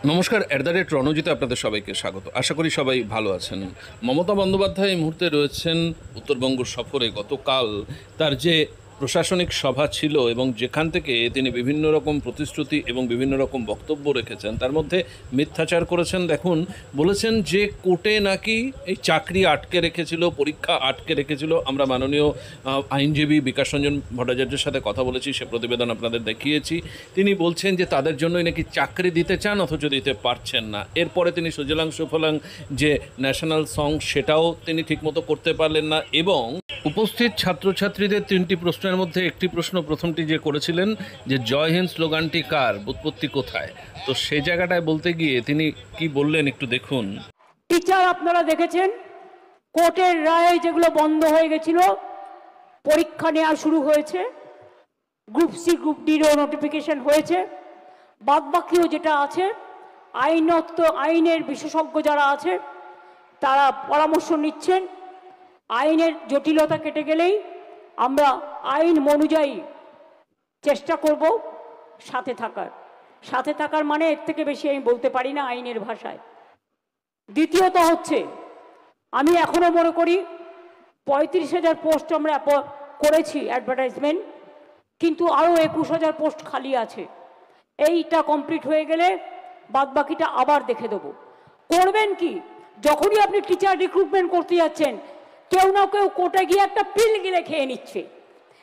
নমস্কার, রণজিতে আপনাদের সবাইকে স্বাগত। আশা করি সবাই ভালো আছেন। মমতা বন্দ্যোপাধ্যায় এই মুহূর্তে রয়েছেন উত্তরবঙ্গ সফরে। গতকাল তার যে প্রশাসনিক সভা ছিল এবং যেখান থেকে তিনি বিভিন্ন রকম প্রতিশ্রুতি এবং বিভিন্ন রকম বক্তব্য রেখেছেন, তার মধ্যে মিথ্যাচার করেছেন। দেখুন, বলেছেন যে কোর্টে নাকি এই চাকরি আটকে রেখেছিল, পরীক্ষা আটকে রেখেছিল। আমরা মাননীয় আইনজীবী বিকাশ রঞ্জন ভট্টাচার্যের সাথে কথা বলেছি, সে প্রতিবেদন আপনাদের দেখিয়েছি। তিনি বলছেন যে তাদের জন্যই নাকি চাকরি দিতে চান, অথচ দিতে পারছেন না। এরপরে তিনি সুজলাং সুফলাং যে ন্যাশনাল সং, সেটাও তিনি ঠিকমতো করতে পারলেন না। এবং উপস্থিত ছাত্রছাত্রীদের তিনটি প্রশ্নের মধ্যে একটি প্রশ্ন, প্রথমটি যে করেছিলেন যে জয় হিন্দ স্লোগানটি কার, উৎপত্তি কোথায়, তো সেই জায়গাটায় বলতে গিয়ে তিনি কি বললেন একটু দেখুন। টিচার আপনারা দেখেছেন কোর্টের রায়ে যেগুলো বন্ধ হয়ে গেছিল, পরীক্ষা নেওয়া শুরু হয়েছে, গ্রুপ সি গ্রুপ ডিরও নোটিফিকেশন হয়েছে। বাদবাকিও যেটা আছে, আইনের বিশেষজ্ঞ যারা আছে তারা পরামর্শ নিচ্ছেন। আইনের জটিলতা কেটে গেলেই আমরা আইন অনুযায়ী চেষ্টা করব সাথে থাকার মানে এর থেকে বেশি আমি বলতে পারি না আইনের ভাষায়। দ্বিতীয়ত হচ্ছে, আমি এখনো মনে করি 35,000 পোস্ট আমরা করেছি অ্যাডভার্টাইজমেন্ট, কিন্তু আরও 21,000 পোস্ট খালি আছে। এইটা কমপ্লিট হয়ে গেলে বাদবাকিটা আবার দেখে দেবো। করবেন কি, যখনই আপনি টিচার রিক্রুটমেন্ট করতে যাচ্ছেন, কেউ না কেউ কোর্টে গিয়ে একটা পিল গিলে খেয়ে নিচ্ছে,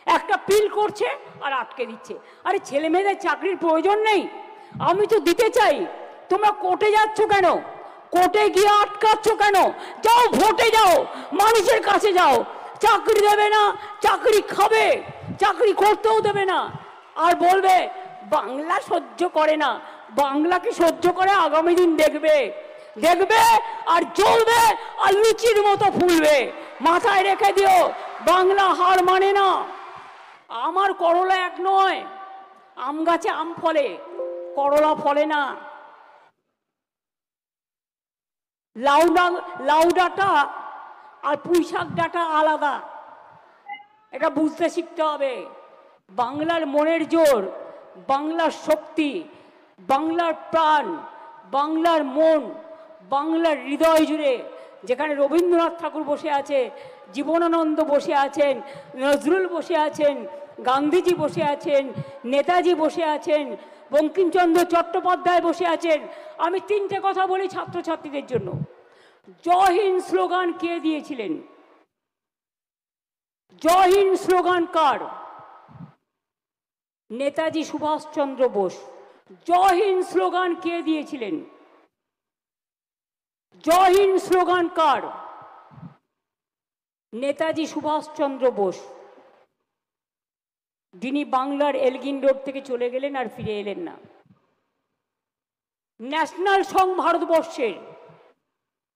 একটা পিল করছে আর আটকে দিচ্ছে। আরে ছেলে মেয়েদের চাকরির প্রয়োজন নেই, আমি তো দিতে চাই, তোমরা কোর্টে যাচ্ছ কেন? কোর্টে গিয়ে আটকাচ্ছ কেন? যাও ভোটে যাও, মানুষের কাছে যাও। চাকরি দেবে না, চাকরি খাবে, চাকরি করতেও দেবে না, আর বলবে বাংলা সহ্য করে না। বাংলা কি সহ্য করে? আগামী দিন দেখবে আর জ্বলবে আর লুচির মতো ফুলবে। মাথায় রেখে দিও, বাংলা হার মানে না। আমার করলা এক নয়, আম গাছে আম ফলে, করলা ফলে না। লাউ ডাঁটা আর পুঁইশাক ডাঁটা আলাদা, এটা বুঝতে শিখতে হবে। বাংলার মনের জোর, বাংলার শক্তি, বাংলার প্রাণ, বাংলার মন, বাংলার হৃদয় জুড়ে যেখানে রবীন্দ্রনাথ ঠাকুর বসে আছে, জীবনানন্দ বসে আছেন, নজরুল বসে আছেন, গান্ধীজি বসে আছেন, নেতাজি বসে আছেন, বঙ্কিমচন্দ্র চট্টোপাধ্যায় বসে আছেন। আমি তিনটে কথা বলি ছাত্রছাত্রীদের জন্য। জয় হিন্দ স্লোগান কে দিয়েছিলেন? জয় হিন্দ স্লোগান কার? নেতাজি সুভাষচন্দ্র বোস। জয় হিন্দ স্লোগান কে দিয়েছিলেন? জয় হিন্দ স্লোগান কার? নেতাজি সুভাষচন্দ্র বোস। যিনি বাংলার এলগিন রোড থেকে চলে গেলেন আর ফিরে এলেন না। ন্যাশনাল সং ভারতবর্ষের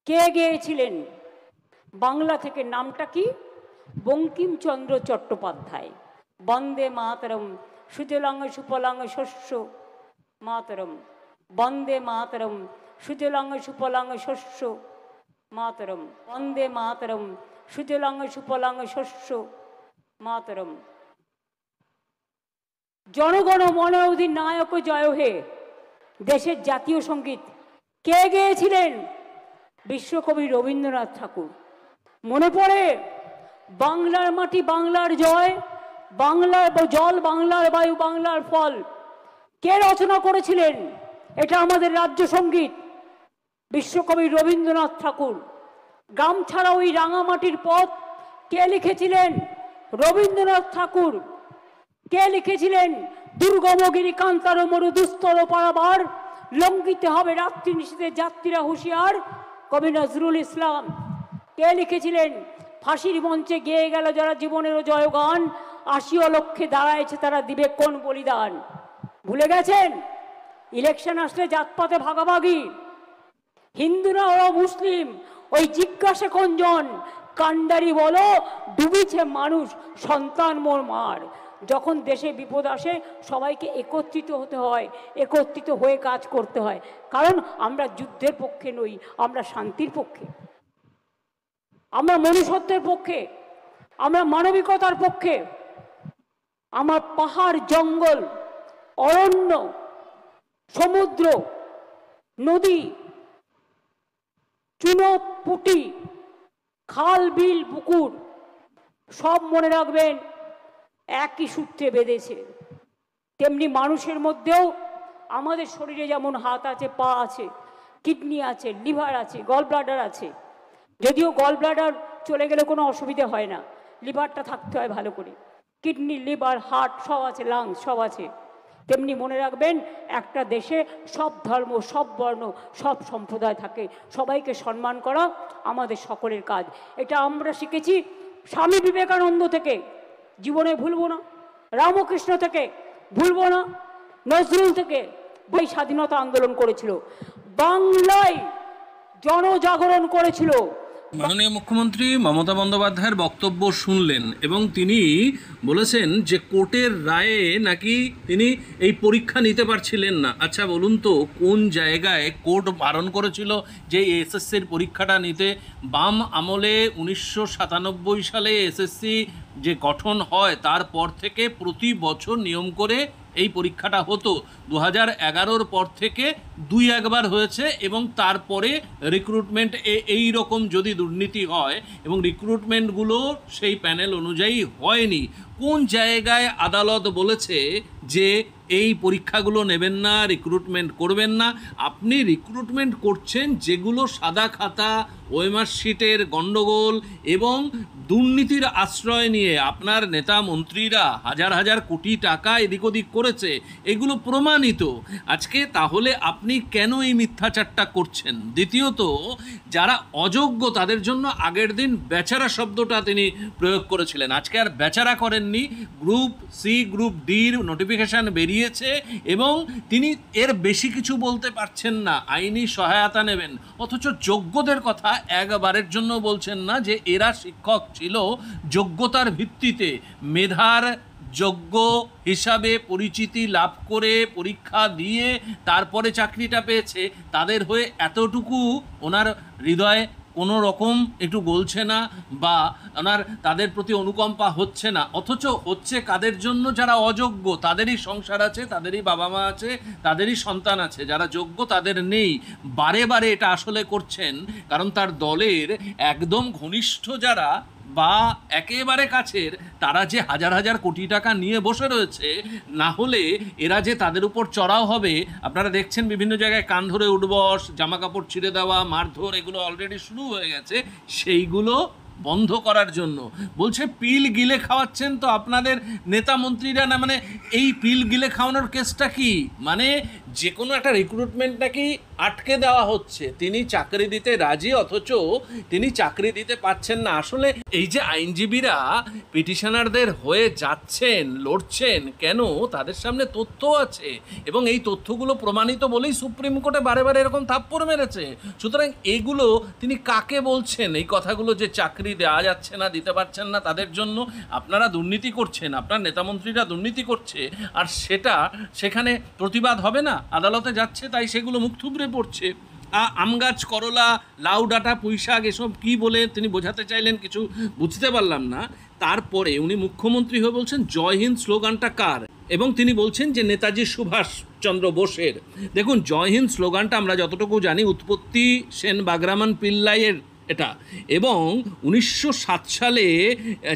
কে গেয়েছিলেন? বাংলা থেকে নামটা কি? বঙ্কিমচন্দ্র চট্টোপাধ্যায়। বন্দে মাতরম, সুজলাং সুফলাং শস্য মাতরম, বন্দে মাতরম, সুজলাং সুফলাং শস্য মাতরম, বন্দে মাতরম, সুজলাং সুফলাং শস্য মাতরম। জনগণ মন অধিনায়ক জয় হে, দেশের জাতীয় সঙ্গীত কে গেয়েছিলেন? বিশ্বকবি রবীন্দ্রনাথ ঠাকুর। মনে পড়ে? বাংলার মাটি বাংলার জয়, বাংলার জল বাংলার বায়ু বাংলার ফল, কে রচনা করেছিলেন? এটা আমাদের রাজ্য সঙ্গীত, বিশ্বকবি রবীন্দ্রনাথ ঠাকুর। গ্রাম ছাড়া ওই রাঙামাটির পথ কে লিখেছিলেন? রবীন্দ্রনাথ ঠাকুর। কে লিখেছিলেন? দুর্গমগিরি কান্তার মরু দুস্তর পারাবার, লঙ্ঘিতে হবে রাত্রি নিশীথে যাত্রীরা হুঁশিয়ার, কবি নজরুল ইসলাম। কে লিখেছিলেন? ফাঁসির মঞ্চে গেয়ে গেল যারা জীবনেরও জয়গান, আসিও লক্ষ্যে দাঁড়ায়ছে তারা দিবে কোন বলিদান। ভুলে গেছেন? ইলেকশন আসলে জাতপাতে ভাগাভাগি, হিন্দুরা ওরা মুসলিম, ওই জিজ্ঞাসা কোনজন, কান্ডারি বলো ডুবিছে মানুষ সন্তান মোর মার। যখন দেশে বিপদ আসে সবাইকে একত্রিত হতে হয়, একত্রিত হয়ে কাজ করতে হয়, কারণ আমরা যুদ্ধের পক্ষে নই, আমরা শান্তির পক্ষে, আমরা মনুষ্যত্বের পক্ষে, আমরা মানবিকতার পক্ষে। আমার পাহাড় জঙ্গল অরণ্য সমুদ্র নদী, চুনো পুটি, খাল বিল পুকুর সব মনে রাখবেন একই সূত্রে বেঁধেছে। তেমনি মানুষের মধ্যেও আমাদের শরীরে যেমন হাত আছে, পা আছে, কিডনি আছে, লিভার আছে, গল ব্লাডার আছে। যদিও গল ব্লাডার চলে গেলে কোনো অসুবিধা হয় না, লিভারটা থাকতে হয় ভালো করে। কিডনি, লিভার, হার্ট সব আছে, লাংস সব আছে। তেমনি মনে রাখবেন একটা দেশে সব ধর্ম, সব বর্ণ, সব সম্প্রদায় থাকে, সবাইকে সম্মান করা আমাদের সকলের কাজ। এটা আমরা শিখেছি স্বামী বিবেকানন্দ থেকে, জীবনে ভুলবো না। রামকৃষ্ণ থেকে ভুলবো না। নজরুল থেকে, ভাই স্বাধীনতা আন্দোলন করেছিল, বাংলায় জনজাগরণ করেছিল। মাননীয় মুখ্যমন্ত্রী মমতা বন্দ্যোপাধ্যায়ের বক্তব্য শুনলেন এবং তিনি বলেছেন যে কোর্টের রায়ে নাকি তিনি এই পরীক্ষা নিতে পারছিলেন না। আচ্ছা বলুন তো, কোন জায়গায় কোর্ট বারণ করেছিল যে এসএসসির পরীক্ষাটা নিতে? বাম আমলে 1997 সালে এসএসসি যে গঠন হয় তারপর থেকে প্রতি বছর নিয়ম করে এই পরীক্ষাটা হতো। 2011 পর থেকে 2-1বার হয়েছে এবং তারপরে রিক্রুটমেন্ট এই রকম যদি দুর্নীতি হয় এবং রিক্রুটমেন্টগুলো সেই প্যানেল অনুযায়ী হয়নি, কোন জায়গায় আদালত বলেছে যে এই পরীক্ষাগুলো নেবেন না, রিক্রুটমেন্ট করবেন না? আপনি রিক্রুটমেন্ট করছেন যেগুলো সাদা খাতা, ওএমআর শিটের গণ্ডগোল এবং দুর্নীতির আশ্রয় নিয়ে আপনার নেতা মন্ত্রীরা হাজার হাজার কোটি টাকা এদিক ওদিক করেছে, এগুলো প্রমাণিত। আজকে তাহলে আপনি কেন এই মিথ্যাচারটা করছেন? দ্বিতীয়ত, যারা অযোগ্য তাদের জন্য আগের দিন বেচারা শব্দটা তিনি প্রয়োগ করেছিলেন, আজকে আর বেচারা করেননি। গ্রুপ সি, গ্রুপ ডির নোটিফিকেশান বেরিয়েছে এবং তিনি এর বেশি কিছু বলতে পারছেন না, আইনি সহায়তা নেবেন। অথচ যোগ্যদের কথা একবারের জন্য বলছেন না যে এরা শিক্ষক ছিল যোগ্যতার ভিত্তিতে, মেধার যোগ্য হিসাবে পরিচিতি লাভ করে পরীক্ষা দিয়ে তারপরে চাকরিটা পেয়েছে। তাদের হয়ে এতটুকু ওনার হৃদয়ে কোনো রকম একটু গলছে না বা ওনার তাদের প্রতি অনুকম্পা হচ্ছে না। অথচ হচ্ছে কাদের জন্য? যারা অযোগ্য, তাদেরই সংসার আছে, তাদেরই বাবা মা আছে, তাদেরই সন্তান আছে। যারা যোগ্য তাদের নেই। বারে বারে এটা আসলে করছেন কারণ তার দলের একদম ঘনিষ্ঠ যারা বা একেবারে কাছের তারা যে হাজার হাজার কোটি টাকা নিয়ে বসে রয়েছে, না হলে এরা যে তাদের উপর চড়াও হবে। আপনারা দেখছেন বিভিন্ন জায়গায় কান ধরে উঠবস, জামা কাপড় ছিঁড়ে দেওয়া, মারধর, এগুলো অলরেডি শুরু হয়ে গেছে। সেইগুলো বন্ধ করার জন্য বলছে পিল গিলে খাওয়াচ্ছেন তো আপনাদের নেতা মন্ত্রীরা না। মানে এই পিল গিলে খাওয়ানোর কেসটা কি? মানে যে কোনো একটা রিক্রুটমেন্ট নাকি আটকে দেওয়া হচ্ছে, তিনি চাকরি দিতে রাজি অথচ তিনি চাকরি দিতে পাচ্ছেন না। আসলে এই যে আইনজীবীরা পিটিশনারদের হয়ে যাচ্ছেন, লড়ছেন, কেন? তাদের সামনে তথ্য আছে এবং এই তথ্যগুলো প্রমাণিত বলেই সুপ্রিম কোর্টে বারে বারে এরকম থাপ্পড় মেরেছে। সুতরাং এগুলো তিনি কাকে বলছেন এই কথাগুলো যে চাকরি দেওয়া যাচ্ছে না, দিতে পারছেন না তাদের জন্য? আপনারা দুর্নীতি করছেন, আপনার নেতামন্ত্রীরা দুর্নীতি করছে, আর সেখানে প্রতিবাদ হবে না? আদালতে যাচ্ছে তাই সেগুলো মুখ থুবড়ে পড়ছে। আম গাছ, করলা, লাউ ডাঁটা, পুঁই শাক, এসব কী বলে তিনি বোঝাতে চাইলেন কিছু বুঝতে পারলাম না। তারপরে উনি মুখ্যমন্ত্রী হয়ে বলছেন জয় হিন্দ স্লোগানটা কার, এবং তিনি বলছেন যে নেতাজি সুভাষচন্দ্র বোসের। দেখুন, জয় হিন্দ স্লোগানটা আমরা যতটুকু জানি উৎপত্তি সেন বাগরামান পিল্লাইয়ের এটা, এবং 1907 সালে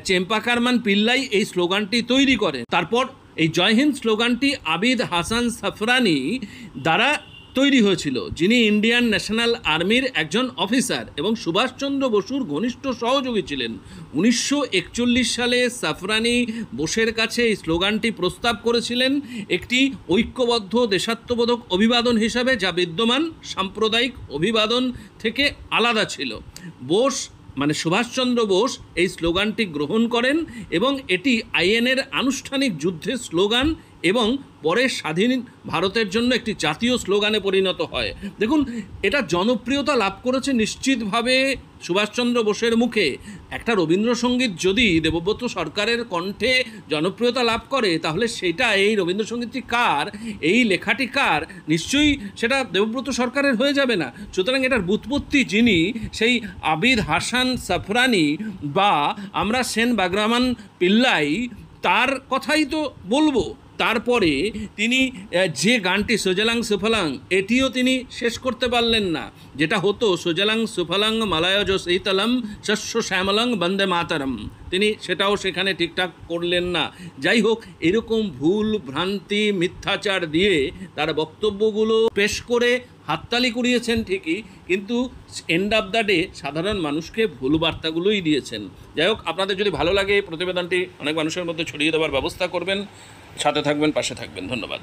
চেম্পাকারমান পিল্লাই এই স্লোগানটি তৈরি করেন। তারপর এই জয় হিন্দ স্লোগানটি আবিদ হাসান সাফরানি দ্বারা তৈরি হয়েছিল, যিনি ইন্ডিয়ান ন্যাশনাল আর্মির একজন অফিসার এবং সুভাষচন্দ্র বসুর ঘনিষ্ঠ সহযোগী ছিলেন। 1941 সালে সাফরানি বোসের কাছে এই স্লোগানটি প্রস্তাব করেছিলেন একটি ঐক্যবদ্ধ দেশাত্মবোধক অভিবাদন হিসাবে, যা বিদ্যমান সাম্প্রদায়িক অভিবাদন থেকে আলাদা ছিল। বোস মানে সুভাষচন্দ্র বোস এই স্লোগানটি গ্রহণ করেন এবং এটি আইএনের আনুষ্ঠানিক যুদ্ধের স্লোগান এবং পরে স্বাধীন ভারতের জন্য একটি জাতীয় স্লোগানে পরিণত হয়। দেখুন, এটা জনপ্রিয়তা লাভ করেছে নিশ্চিতভাবে সুভাষচন্দ্র বোসের মুখে। একটা রবীন্দ্রসঙ্গীত যদি দেবব্রত সরকারের কণ্ঠে জনপ্রিয়তা লাভ করে, তাহলে সেটা এই রবীন্দ্রসঙ্গীতটি কার, এই লেখাটি কার, নিশ্চয়ই সেটা দেবব্রত সরকারের হয়ে যাবে না। সুতরাং এটার ব্যুৎপত্তি যিনি, সেই আবিদ হাসান সাফরানি বা আমরা সেন বাগরামান পিল্লাই, তার কথাই তো বলবো। তারপরে তিনি যে গানটি সোজালাং সুফলাং এটিও তিনি শেষ করতে পারলেন না, যেটা হতো সোজালাং সুফলাং মালায়জ শীতলম শস্য শ্যামলং বন্দে মাতরম, তিনি সেটাও সেখানে ঠিকঠাক করলেন না। যাই হোক, এরকম ভুল ভ্রান্তি মিথ্যাচার দিয়ে তার বক্তব্যগুলো পেশ করে হাততালি কুড়িয়েছেন ঠিকই, কিন্তু এন্ড অফ দ্য ডে সাধারণ মানুষকে ভুল বার্তাগুলোই দিয়েছেন। যাই হোক, আপনাদের যদি ভালো লাগে এই প্রতিবেদনটি অনেক মানুষের মধ্যে ছড়িয়ে দেওয়ার ব্যবস্থা করবেন, সাথে থাকবেন, পাশে থাকবেন। ধন্যবাদ।